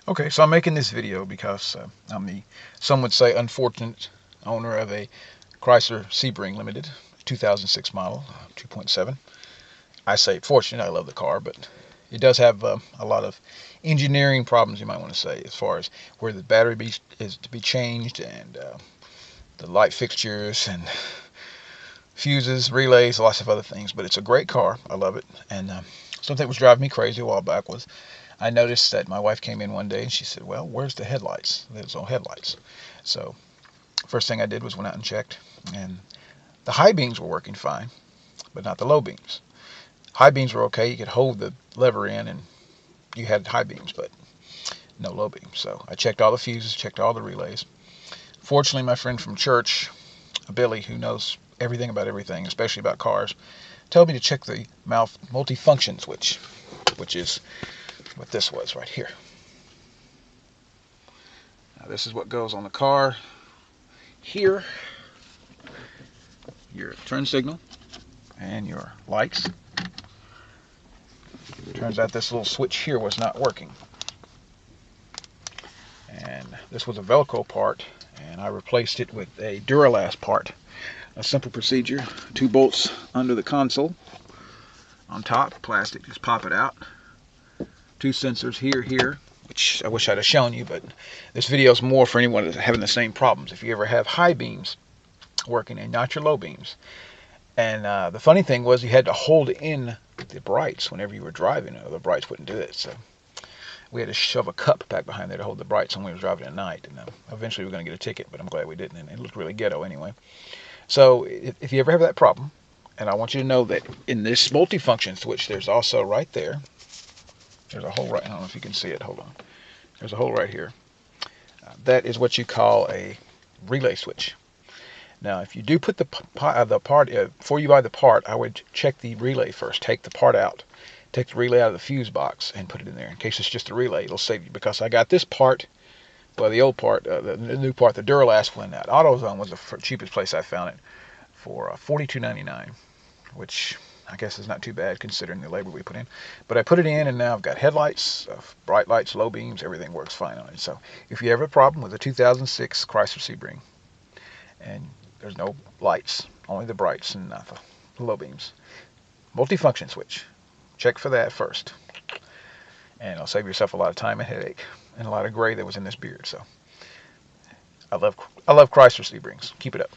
Okay, so I'm making this video because I'm the, some would say, unfortunate owner of a Chrysler Sebring Limited, 2006 model, 2.7. I say fortunate, I love the car, but it does have a lot of engineering problems, you might want to say, as far as where the is to be changed and the light fixtures and fuses, relays, lots of other things. But it's a great car. I love it. And something that was driving me crazy a while back was I noticed that my wife came in one day and she said, "Well, where's the headlights? There's no headlights." So first thing I did was went out and checked, and the high beams were working fine, but not the low beams. High beams were okay. You could hold the lever in and you had high beams, but no low beams. So I checked all the fuses, checked all the relays. Fortunately, my friend from church, Billy, who knows everything about everything, especially about cars, told me to check the multifunction switch, which is what this was right here. Now this is what goes on the car here. Your turn signal and your lights. Turns out this little switch here was not working. And this was a Velcro part, and I replaced it with a Duralast part. A simple procedure: 2 bolts under the console. On top, plastic, just pop it out. 2 sensors here, which I wish I'd have shown you, but this video is more for anyone that's having the same problems. If you ever have high beams working and not your low beams. And the funny thing was you had to hold in the brights whenever you were driving, or the brights wouldn't do it. So we had to shove a cup back behind there to hold the brights when we were driving at night. And eventually we were going to get a ticket, but I'm glad we didn't. And it looked really ghetto anyway. So if you ever have that problem, and I want you to know that in this multifunction switch, there's also right there, there's a hole right, I don't know if you can see it, hold on. There's a hole right here. That is what you call a relay switch. Now, if you do put the part, before you buy the part, I would check the relay first. Take the part out. Take the relay out of the fuse box and put it in there. In case it's just a relay, it'll save you. Because I got this part, well, the old part, the new part, the Duralast one at AutoZone was the cheapest place I found it for $42.99, which I guess is not too bad considering the labor we put in. But I put it in, and now I've got headlights, bright lights, low beams, everything works fine on it. So if you ever have a problem with a 2006 Chrysler Sebring, and there's no lights, only the brights and not the low beams, multifunction switch, check for that first, and it'll save yourself a lot of time and headache and a lot of gray that was in this beard. So I love Chrysler Sebrings. Keep it up.